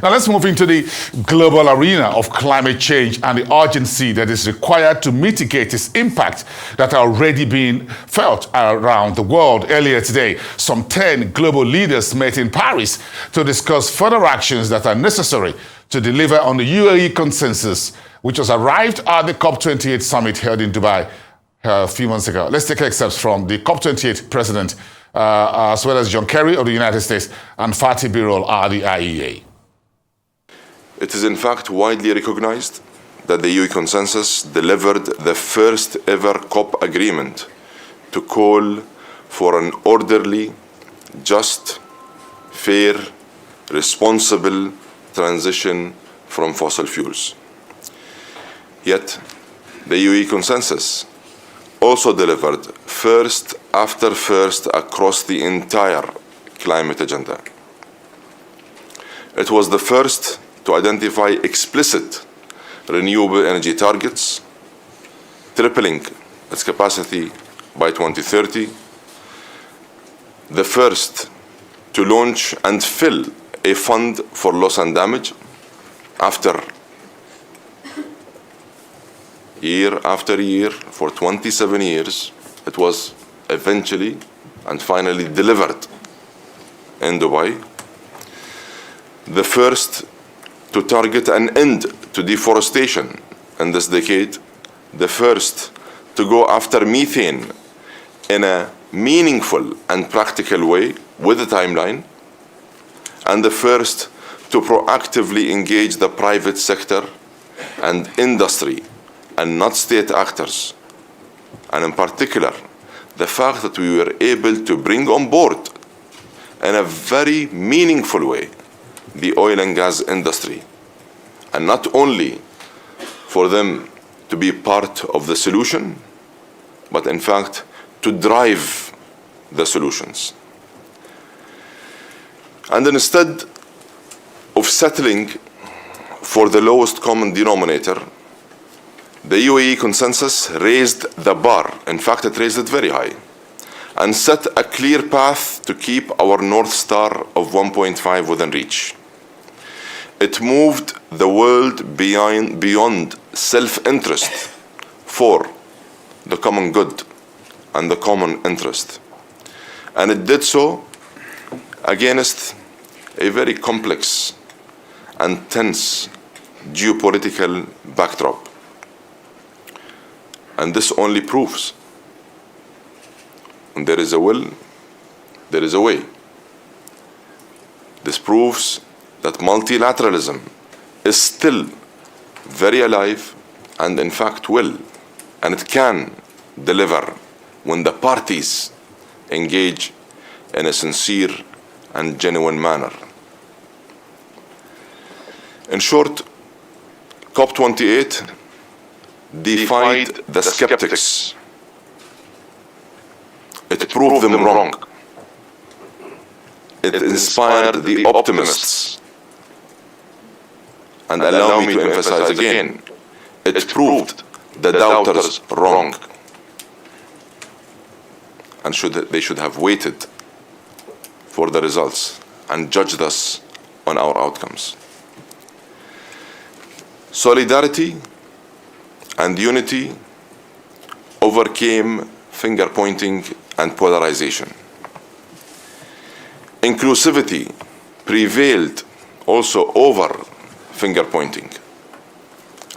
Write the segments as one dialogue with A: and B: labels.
A: Now let's move into the global arena of climate change and the urgency that is required to mitigate its impact that are already being felt around the world. Earlier today, some 10 global leaders met in Paris to discuss further actions that are necessary to deliver on the UAE consensus, which was arrived at the COP28 summit held in Dubai a few months ago. Let's take excerpts from the COP28 president, as well as John Kerry of the United States and Fatih Birol of the IEA.
B: It is in fact widely recognized that the UAE consensus delivered the first ever COP agreement to call for an orderly, just, fair, responsible transition from fossil fuels. Yet, the UAE consensus also delivered first after first across the entire climate agenda. It was the first to identify explicit renewable energy targets, tripling its capacity by 2030, the first to launch and fill a fund for loss and damage after year after year for 27 years. It was eventually and finally delivered in Dubai. The first to target an end to deforestation in this decade, the first to go after methane in a meaningful and practical way with a timeline, and the first to proactively engage the private sector and industry and not state actors. And in particular, the fact that we were able to bring on board in a very meaningful way the oil and gas industry, and not only for them to be part of the solution, but in fact to drive the solutions. And instead of settling for the lowest common denominator, the UAE consensus raised the bar. In fact, it raised it very high and set a clear path to keep our North Star of 1.5 within reach. It moved the world beyond self-interest for the common good and the common interest. And it did so against a very complex and tense geopolitical backdrop. And this only proves when there is a will, there is a way. This proves that multilateralism is still very alive and in fact will, and it can deliver when the parties engage in a sincere and genuine manner. In short, COP28 defied the skeptics. It proved them wrong. It inspired the optimists. And allow me to emphasize again, it proved the doubters wrong. And they should have waited for the results and judged us on our outcomes. Solidarity and unity overcame finger-pointing and polarization. Inclusivity prevailed also over finger-pointing.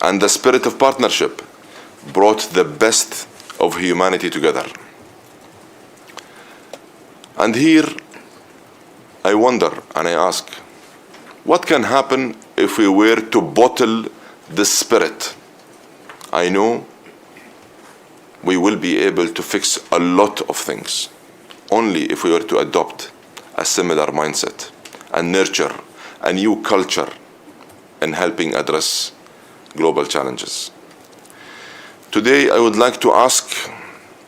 B: And the spirit of partnership brought the best of humanity together. And here, I wonder and I ask, what can happen if we were to bottle the spirit? I know we will be able to fix a lot of things only if we were to adopt a similar mindset and nurture a new culture in helping address global challenges. Today, I would like to ask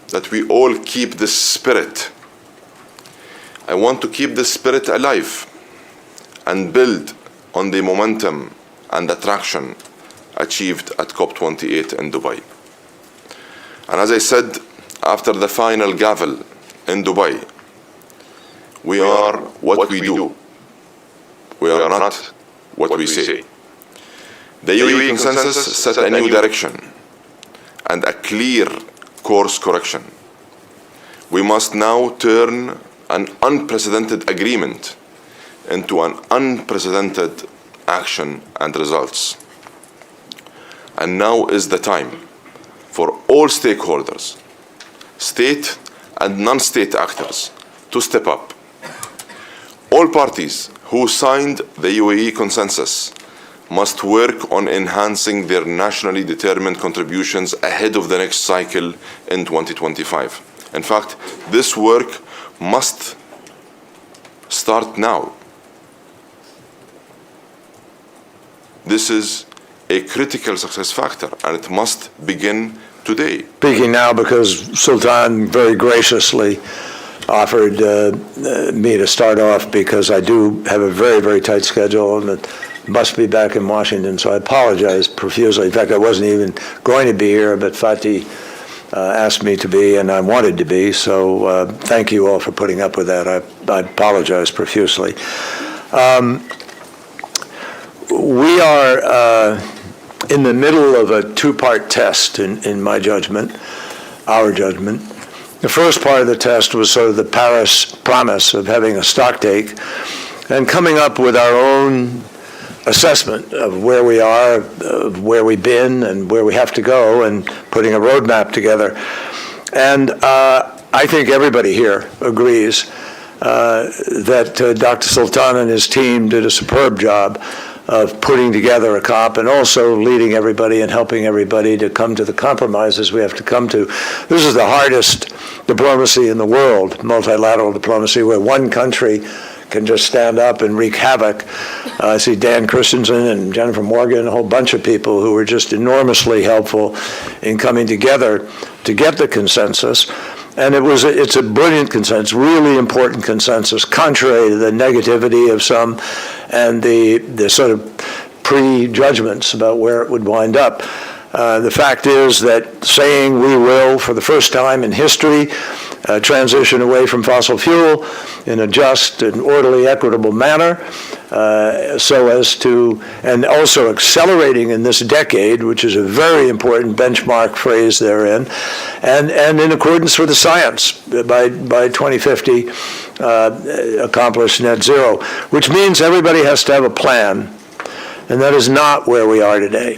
B: that we all keep this spirit. I want to keep this spirit alive and build on the momentum and the traction achieved at COP28 in Dubai. And as I said, after the final gavel in Dubai, we are what we do. We are not what we say. The UAE consensus set a new direction and a clear course correction. We must now turn an unprecedented agreement into an unprecedented action and results. And now is the time for all stakeholders, state and non-state actors, to step up. All parties who signed the UAE consensus must work on enhancing their nationally determined contributions ahead of the next cycle in 2025. In fact, this work must start now. This is a critical success factor, and it must begin today.
C: Speaking now because Sultan very graciously offered me to start off, because I do have a very, very tight schedule and it must be back in Washington, so I apologize profusely. In fact, I wasn't even going to be here, but Fatih asked me to be, and I wanted to be, so thank you all for putting up with that. I apologize profusely. We are in the middle of a two-part test, in my judgment, our judgment. The first part of the test was sort of the Paris promise of having a stocktake and coming up with our own assessment of where we are, of where we've been, and where we have to go, and putting a roadmap together. And I think everybody here agrees that Dr. Sultan and his team did a superb job of putting together a COP and also leading everybody and helping everybody to come to the compromises we have to come to. This is the hardest diplomacy in the world, multilateral diplomacy, where one country can just stand up and wreak havoc. I see Dan Christensen and Jennifer Morgan, a whole bunch of people who were just enormously helpful in coming together to get the consensus. And it's a brilliant consensus, really important consensus, contrary to the negativity of some and the sort of prejudgments about where it would wind up. The fact is that saying we will, for the first time in history, transition away from fossil fuel in a just and orderly, equitable manner, so as to, and also accelerating in this decade, which is a very important benchmark phrase therein, and in accordance with the science, by 2050, accomplish net zero, which means everybody has to have a plan, and that is not where we are today.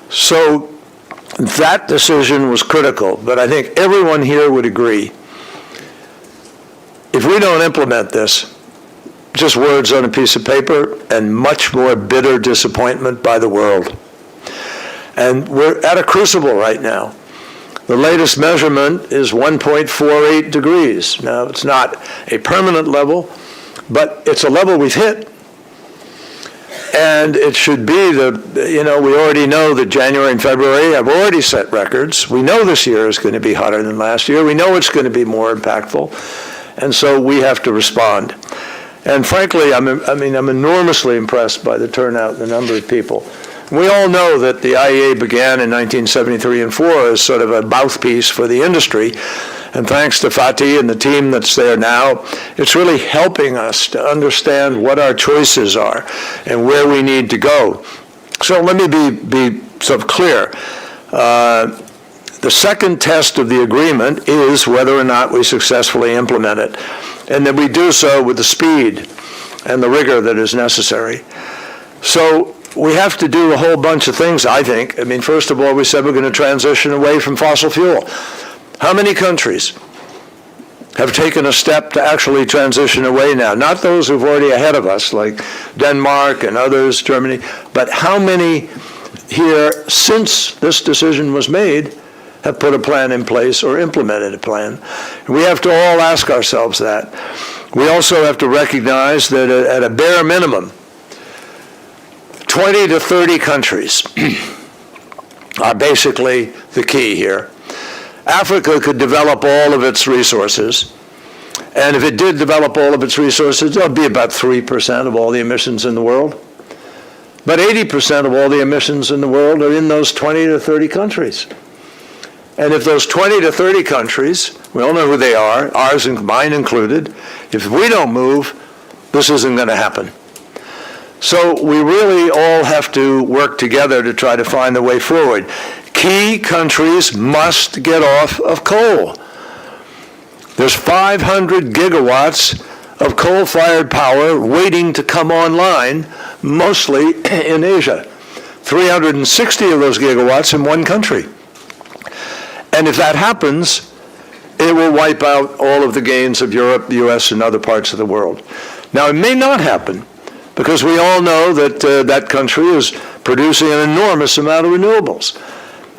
C: So that decision was critical, but I think everyone here would agree, if we don't implement this, just words on a piece of paper and much more bitter disappointment by the world. And we're at a crucible right now. The latest measurement is 1.48 degrees. Now, it's not a permanent level, but it's a level we've hit. And it should be we already know that January and February have already set records. We know this year is going to be hotter than last year. We know it's going to be more impactful. And so we have to respond. And frankly, I'm enormously impressed by the turnout and the number of people. We all know that the IEA began in 1973 and 4 as sort of a mouthpiece for the industry. And thanks to Fatih and the team that's there now, it's really helping us to understand what our choices are and where we need to go. So let me be sort of clear. The second test of the agreement is whether or not we successfully implement it, and that we do so with the speed and the rigor that is necessary. So we have to do a whole bunch of things, I think. First of all, we said we're going to transition away from fossil fuel. How many countries have taken a step to actually transition away now? Not those who've already ahead of us, like Denmark and others, Germany, but how many here, since this decision was made, have put a plan in place or implemented a plan? We have to all ask ourselves that. We also have to recognize that at a bare minimum, 20 to 30 countries are basically the key here. Africa could develop all of its resources, and if it did develop all of its resources, it would be about 3% of all the emissions in the world. But 80% of all the emissions in the world are in those 20 to 30 countries. And if those 20 to 30 countries, we all know who they are, ours and mine included, if we don't move, this isn't going to happen. So we really all have to work together to try to find the way forward. Key countries must get off of coal. There's 500 gigawatts of coal-fired power waiting to come online, mostly in Asia. 360 of those gigawatts in one country. And if that happens, it will wipe out all of the gains of Europe, the US, and other parts of the world. Now, it may not happen, because we all know that that country is producing an enormous amount of renewables.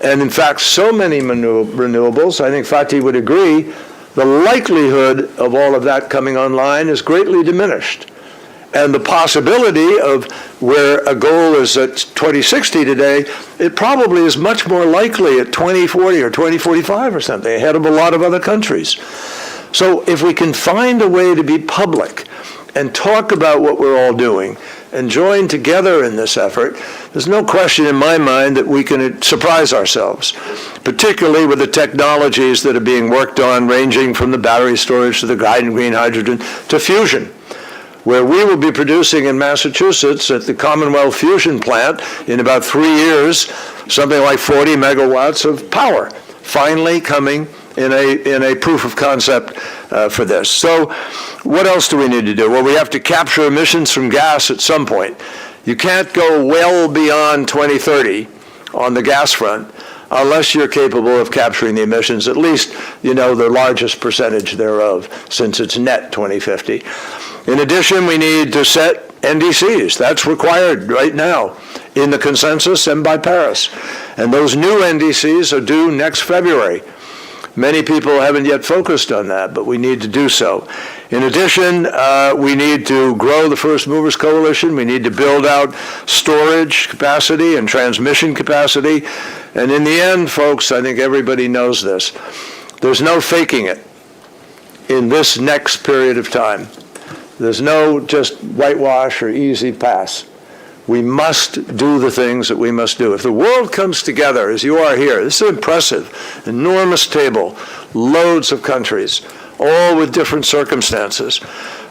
C: And in fact, so many renewables, I think Fatih would agree, the likelihood of all of that coming online is greatly diminished. And the possibility of where a goal is at 2060 today, it probably is much more likely at 2040 or 2045 or something, ahead of a lot of other countries. So if we can find a way to be public and talk about what we're all doing and join together in this effort, there's no question in my mind that we can surprise ourselves, particularly with the technologies that are being worked on, ranging from the battery storage to the green hydrogen to fusion, where we will be producing in Massachusetts at the Commonwealth Fusion Plant in about 3 years, something like 40 megawatts of power, finally coming in a proof of concept for this. So what else do we need to do? Well, we have to capture emissions from gas at some point. You can't go well beyond 2030 on the gas front unless you're capable of capturing the emissions, at least, the largest percentage thereof, since it's net 2050. In addition, we need to set NDCs. That's required right now in the consensus and by Paris. And those new NDCs are due next February. Many people haven't yet focused on that, but we need to do so. In addition, we need to grow the First Movers Coalition. We need to build out storage capacity and transmission capacity. And in the end, folks, I think everybody knows this. There's no faking it in this next period of time. There's no just whitewash or easy pass. We must do the things that we must do. If the world comes together, as you are here, this is an impressive, enormous table, loads of countries, all with different circumstances.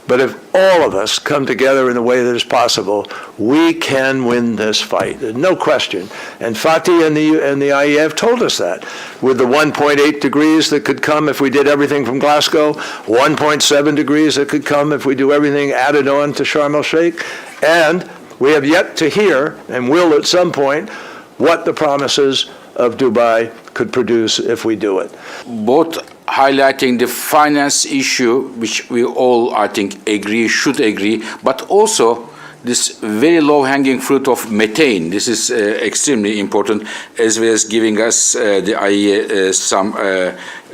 C: But if all of us come together in the way that is possible, we can win this fight. There's no question. And Fatih and the IEA have told us that. With the 1.8 degrees that could come if we did everything from Glasgow, 1.7 degrees that could come if we do everything added on to Sharm el-Sheikh, and we have yet to hear, and will at some point, what the promises of Dubai could produce if we do it.
D: Both highlighting the finance issue, which we all, I think, should agree, but also this very low-hanging fruit of methane. This is extremely important, as well as giving us, the IEA, some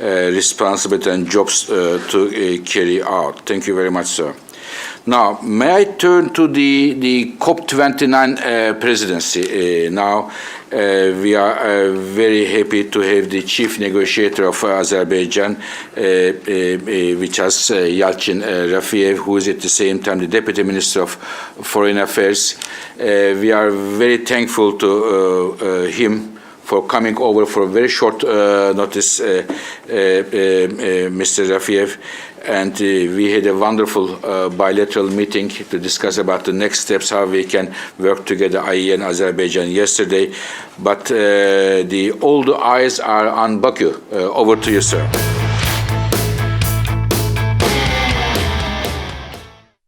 D: responsibility and jobs to carry out. Thank you very much, sir. Now, may I turn to the COP29 presidency? Now, we are very happy to have the chief negotiator of Azerbaijan, which is Yalcin Rafiev, who is at the same time the deputy minister of foreign affairs. We are very thankful to him for coming over for a very short notice, Mr. Rafiev. And we had a wonderful bilateral meeting to discuss about the next steps, how we can work together, IE and Azerbaijan yesterday. But all the eyes are on Baku. Over to you, sir.